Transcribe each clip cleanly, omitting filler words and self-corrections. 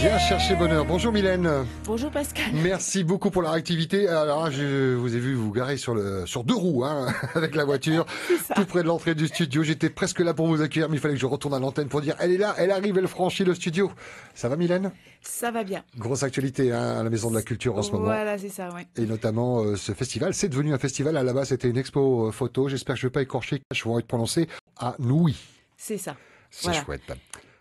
Viens chercher bonheur. Bonjour Mylène. Bonjour Pascal. Merci beaucoup pour la réactivité. Alors là, je vous ai vu vous garer sur deux roues, hein, avec la voiture, tout près de l'entrée du studio. J'étais presque là pour vous accueillir, mais il fallait que je retourne à l'antenne pour dire, elle est là, elle arrive, elle franchit le studio. Ça va Mylène? Ça va bien. Grosse actualité, hein, à la Maison de la Culture en ce moment. Voilà, c'est ça, oui. Et notamment ce festival. C'est devenu un festival. À la base, c'était une expo photo. J'espère que je ne vais pas écorcher. Je vais être prononcé à Nouy. C'est ça. C'est chouette.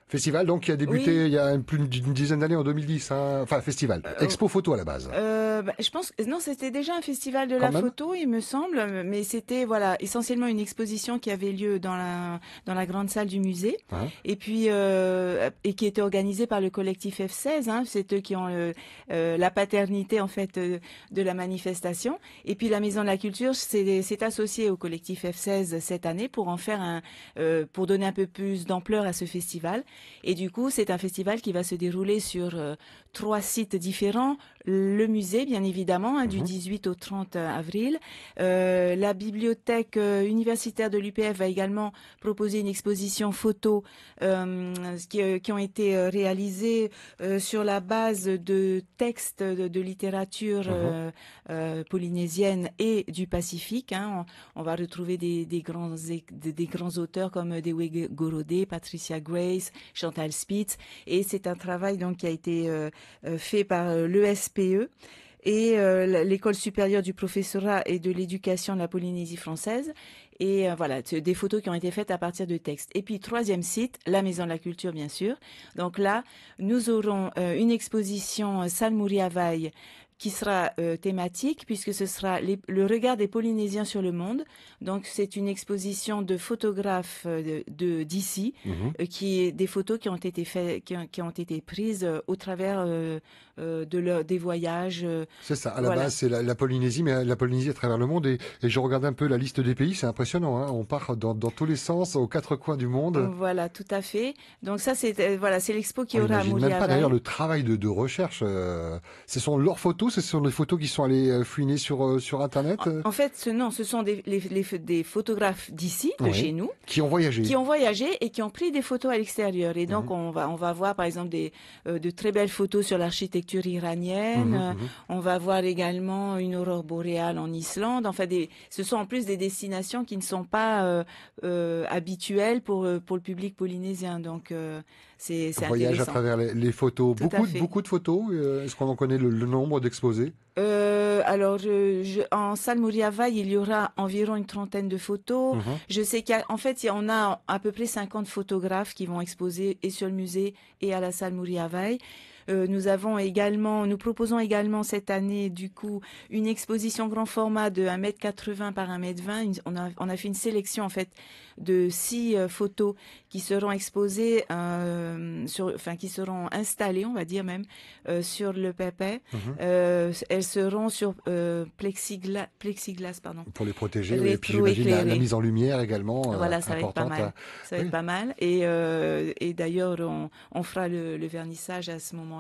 Festival donc qui a débuté il y a plus d'une dizaine d'années, en 2010. Hein. Enfin, festival. Expo photo à la base. Je pense non, c'était déjà un festival de la photo, il me semble, mais c'était essentiellement une exposition qui avait lieu dans la grande salle du musée, et puis et qui était organisée par le collectif F16. Hein, c'est eux qui ont la paternité en fait de la manifestation. Et puis la Maison de la Culture s'est associée au collectif F16 cette année pour en faire pour donner un peu plus d'ampleur à ce festival. Et du coup, c'est un festival qui va se dérouler sur 3 sites différents. Le musée, bien évidemment, hein, du 18 au 30 avril. La bibliothèque universitaire de l'UPF va également proposer une exposition photo qui ont été réalisées sur la base de textes de littérature polynésienne et du Pacifique. Hein. On va retrouver des grands auteurs comme Dewe Gorodé, Patricia Grace, Chantal Spitz, et c'est un travail donc qui a été fait par l'ESPE et l'École supérieure du professorat et de l'éducation de la Polynésie française. Et voilà, des photos qui ont été faites à partir de textes. Et puis, 3e site, la Maison de la Culture, bien sûr. Donc là, nous aurons une exposition Salmouri Havaï qui sera thématique, puisque ce sera le regard des Polynésiens sur le monde. Donc, c'est une exposition de photographes d'ici, qui est des photos qui ont été qui ont été prises au travers des voyages. C'est ça. À la base, c'est la Polynésie, mais la Polynésie à travers le monde. Et je regarde un peu la liste des pays, c'est impressionnant. Hein. On part dans tous les sens, aux 4 coins du monde. Voilà, tout à fait. Donc ça, c'est l'expo qui aura à Mouri Havaï. Même pas d'ailleurs le travail de recherche. Ce sont leurs photos, ce sont des photos qui sont allées fouiner sur Internet. En fait, ce sont des photographes d'ici, de chez nous, qui ont voyagé et qui ont pris des photos à l'extérieur. Et donc, on va voir par exemple de très belles photos sur l'architecture iranienne. On va voir également une aurore boréale en Islande. Enfin, ce sont en plus des destinations qui ne sont pas habituelles pour le public polynésien. Donc, c'est voyage à travers les photos. Beaucoup de photos. Est-ce qu'on en connaît le nombre d'exposés? Alors, en Salmouri Havaï, il y aura environ une 30aine de photos. Je sais qu'en fait, on a à peu près 50 photographes qui vont exposer et sur le musée et à la Salmouri Havaï. Nous proposons également cette année, du coup, une exposition grand format de 1,80 m par 1,20 m. On a fait une sélection, en fait, de 6 photos qui seront exposées, qui seront installées, on va dire même, sur le pépé. Elles seront sur plexiglas, pardon. Pour les protéger, et puis j'imagine la mise en lumière également. Voilà, ça importante. va être pas mal. Ça va être pas mal. Et d'ailleurs, on fera le vernissage à ce moment-là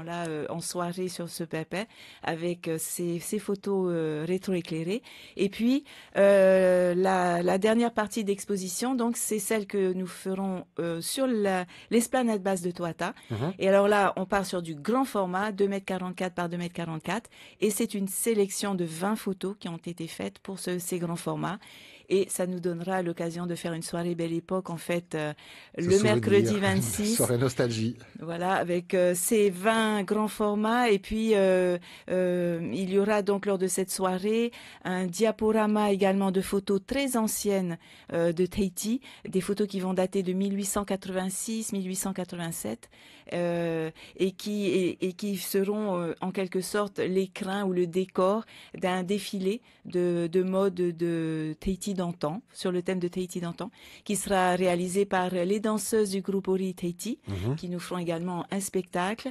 en soirée sur ce pépé avec ces photos rétroéclairées. Et puis la dernière partie d'exposition, donc c'est celle que nous ferons sur l'esplanade basse de Toata. Et alors là, on part sur du grand format, 2,44 m par 2,44 m, et c'est une sélection de 20 photos qui ont été faites pour ces grands formats. Et ça nous donnera l'occasion de faire une soirée Belle Époque, en fait, le mercredi 26. Soirée nostalgie. Voilà, avec ces 20 grands formats. Et puis, il y aura donc lors de cette soirée un diaporama également de photos très anciennes de Tahiti, des photos qui vont dater de 1886, 1887, et qui seront en quelque sorte l'écrin ou le décor d'un défilé de mode de Tahiti d'antan, sur le thème de Tahiti d'antan, qui sera réalisé par les danseuses du groupe Ori Tahiti, qui nous feront également un spectacle,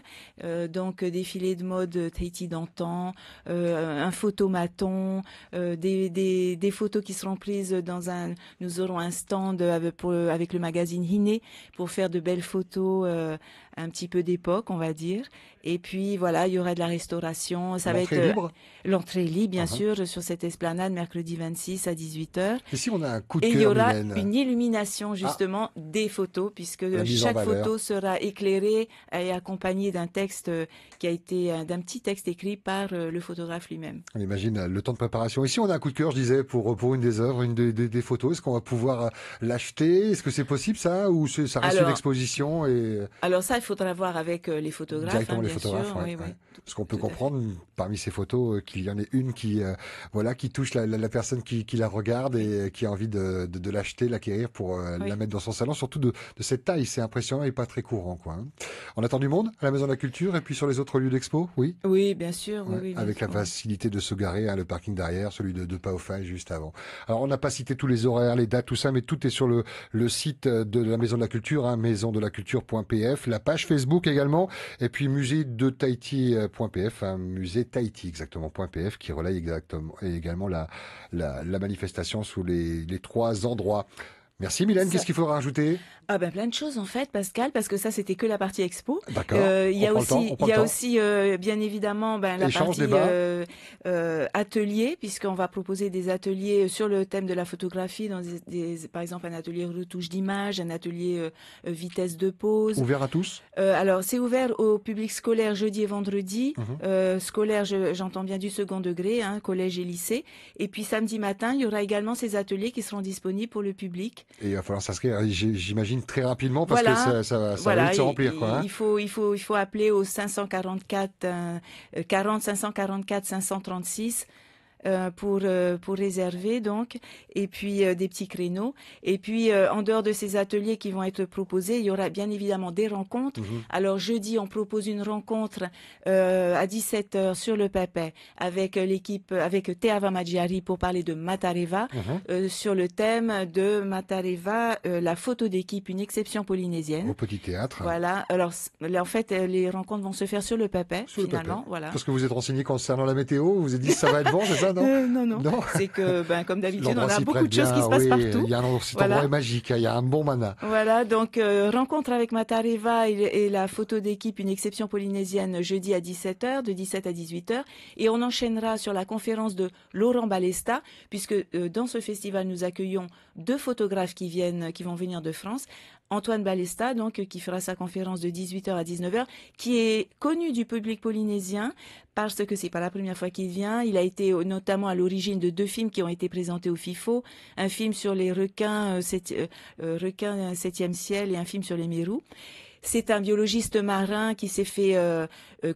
donc défilé de mode Tahiti d'antan, un photomaton, des photos qui seront prises nous aurons un stand avec le magazine Hiné pour faire de belles photos un petit peu d'époque, on va dire. Et puis voilà, il y aura de la restauration. Ça va être libre. L'entrée libre, bien sûr, sur cette esplanade, mercredi 26 à 18h. Et si on a un coup de cœur, Mylène ? Et il y aura une illumination, justement, des photos, puisque chaque photo sera éclairée et accompagnée d'un texte d'un petit texte écrit par le photographe lui-même. On imagine le temps de préparation. Ici, on a un coup de cœur, je disais, pour une des œuvres, une des photos. Est-ce qu'on va pouvoir l'acheter ? Est-ce que c'est possible, ça ? Ou ça reste une exposition Alors ça, il faudra voir avec les photographes. Directement les photographes, sûr, oui. Oui. Parce qu'on peut comprendre, parmi ces photos, qu'il y en ait une qui touche la personne qui la regarde et qui a envie de l'acheter, l'acquérir pour la mettre dans son salon. Surtout de cette taille, c'est impressionnant et pas très courant, quoi. On attend du monde à la Maison de la Culture et puis sur les autres lieux d'expo, oui ? Oui, bien sûr. Oui, avec la facilité de se garer, le parking derrière, celui de Paufin juste avant. Alors, on n'a pas cité tous les horaires, les dates, tout ça, mais tout est sur le site de la Maison de la Culture, maisondelaculture.pf, la page Facebook également, et puis musée de Tahiti.pf, musée Tahiti exactement.pf, qui relaye également la manifestation sous les 3 endroits. Merci Mylène, qu'est-ce qu'il faut rajouter ? Plein de choses en fait, Pascal, parce que ça c'était que la partie expo. D'accord. Il y a aussi bien évidemment la partie atelier, puisqu'on va proposer des ateliers sur le thème de la photographie, par exemple un atelier retouche d'image, un atelier vitesse de pose. Ouvert à tous ? Alors c'est ouvert au public scolaire jeudi et vendredi. Scolaire, j'entends bien du second degré, collège et lycée. Et puis samedi matin, il y aura également ces ateliers qui seront disponibles pour le public. Et il va falloir s'inscrire, j'imagine, très rapidement parce que ça va vite se remplir, quoi. Il faut appeler au 544 40 544 536 pour réserver donc, et puis des petits créneaux. Et puis en dehors de ces ateliers qui vont être proposés, il y aura bien évidemment des rencontres. Alors jeudi, on propose une rencontre à 17h sur le Pépé avec l'équipe, avec Teava Maggiari pour parler de Matareva, sur le thème de Matareva, la photo d'équipe, une exception polynésienne. Au petit théâtre. Voilà. Alors en fait, les rencontres vont se faire sur le Pépé, finalement. Voilà. Parce que vous êtes renseigné concernant la météo, vous vous êtes dit ça va être bon, c'est ça? Non. C'est que, comme d'habitude, on a beaucoup de choses qui se passent partout. Il y a cet endroit est magique, il y a un bon mana. Voilà, donc rencontre avec Matareva et la photo d'équipe, une exception polynésienne, jeudi à 17h, de 17 à 18h. Et on enchaînera sur la conférence de Laurent Balesta, puisque dans ce festival, nous accueillons 2 photographes qui vont venir de France. Antoine Balesta, donc, qui fera sa conférence de 18h à 19h, qui est connu du public polynésien parce que c'est pas la première fois qu'il vient. Il a été notamment à l'origine de 2 films qui ont été présentés au FIFO, un film sur les requins 7e ciel et un film sur les mérous. C'est un biologiste marin qui s'est fait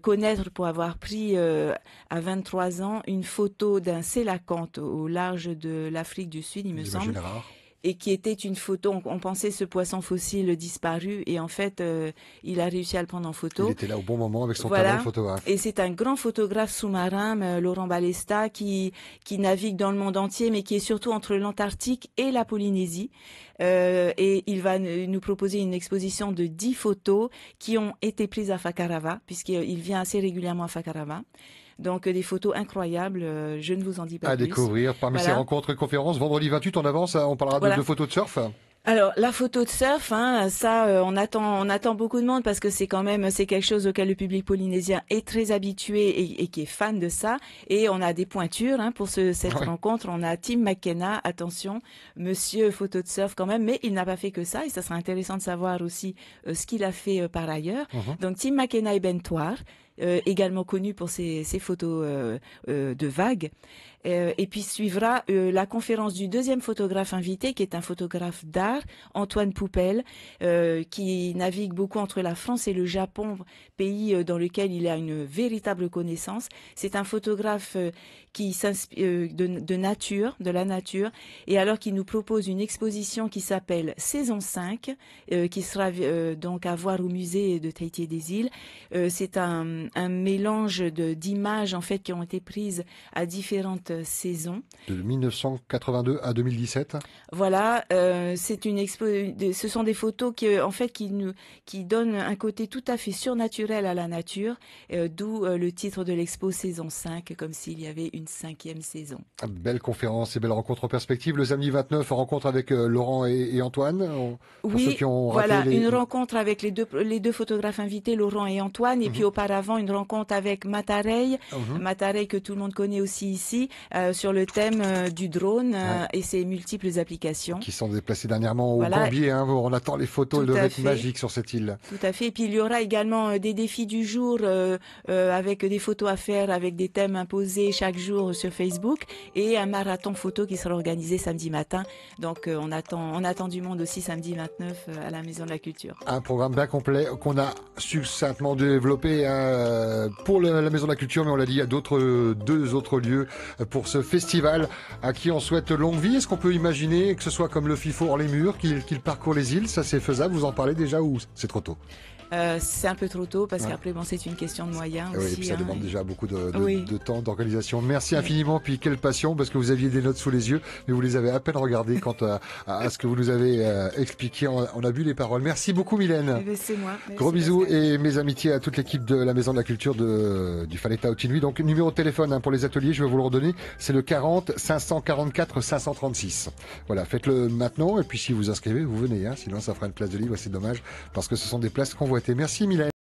connaître pour avoir pris à 23 ans une photo d'un sélacanthe au large de l'Afrique du Sud, il me semble. Et qui était une photo, on pensait ce poisson fossile disparu, et en fait, il a réussi à le prendre en photo. Il était là au bon moment avec son talent de photographe. Et c'est un grand photographe sous-marin, Laurent Balesta, qui navigue dans le monde entier, mais qui est surtout entre l'Antarctique et la Polynésie. Et il va nous proposer une exposition de 10 photos qui ont été prises à Fakarava, puisqu'il vient assez régulièrement à Fakarava. Donc des photos incroyables, je ne vous en dis pas plus. À découvrir parmi ces rencontres et conférences. Vendredi 28, on avance, on parlera de photos de surf. Alors la photo de surf, on attend beaucoup de monde parce que c'est quelque chose auquel le public polynésien est très habitué et qui est fan de ça. Et on a des pointures pour cette rencontre. On a Tim McKenna, attention, monsieur photo de surf quand même, mais il n'a pas fait que ça et ça sera intéressant de savoir aussi ce qu'il a fait par ailleurs. Donc Tim McKenna et Ben Toir. Également connu pour ses photos de vagues. Et puis suivra la conférence du 2e photographe invité, qui est un photographe d'art, Antoine Poupel, qui navigue beaucoup entre la France et le Japon, pays dans lequel il a une véritable connaissance. C'est un photographe qui s'inspire de nature, de la nature, et alors qu'il nous propose une exposition qui s'appelle Saison 5, qui sera donc à voir au musée de Tahiti et des îles. C'est un un mélange d'images en fait qui ont été prises à différentes saisons. De 1982 à 2017. Voilà, c'est une expo. Ce sont des photos qui donnent un côté tout à fait surnaturel à la nature, d'où le titre de l'expo saison 5, comme s'il y avait une 5e saison. Belle conférence et belle rencontre en perspective. Le samedi 29, rencontre avec Laurent et Antoine. Pour ceux qui ont raté une rencontre avec les deux photographes invités, Laurent et Antoine, et puis auparavant une rencontre avec Matarey, Matarey que tout le monde connaît aussi ici, sur le thème du drone et ses multiples applications. Qui sont déplacés dernièrement au Gambier, hein, on attend les photos, elles doivent être magiques sur cette île. Tout à fait, et puis il y aura également des défis du jour avec des photos à faire, avec des thèmes imposés chaque jour sur Facebook, et un marathon photo qui sera organisé samedi matin. Donc on attend du monde aussi samedi 29 à la Maison de la Culture. Un programme bien complet qu'on a succinctement développé pour la Maison de la Culture, mais on l'a dit, il y a deux autres lieux pour ce festival à qui on souhaite longue vie. Est-ce qu'on peut imaginer que ce soit comme le FIFO hors les murs, qu'il parcourt les îles? Ça, c'est faisable? Vous en parlez déjà ou c'est trop tôt? C'est un peu trop tôt parce qu'après c'est une question de moyens aussi. Oui, et puis ça demande déjà beaucoup de temps, d'organisation. Merci infiniment, puis quelle passion, parce que vous aviez des notes sous les yeux, mais vous les avez à peine regardées quant à ce que vous nous avez expliqué. On a bu les paroles. Merci beaucoup Mylène. C'est moi. Merci, gros bisous et mes amitiés à toute l'équipe de la Maison de la Culture du Faletta Autinui. Donc numéro de téléphone pour les ateliers, je vais vous le redonner, c'est le 40 544 536. Voilà, faites-le maintenant et puis si vous inscrivez, vous venez. Sinon ça fera une place de libre, c'est dommage parce que ce sont des places convoitées. Merci Mylène.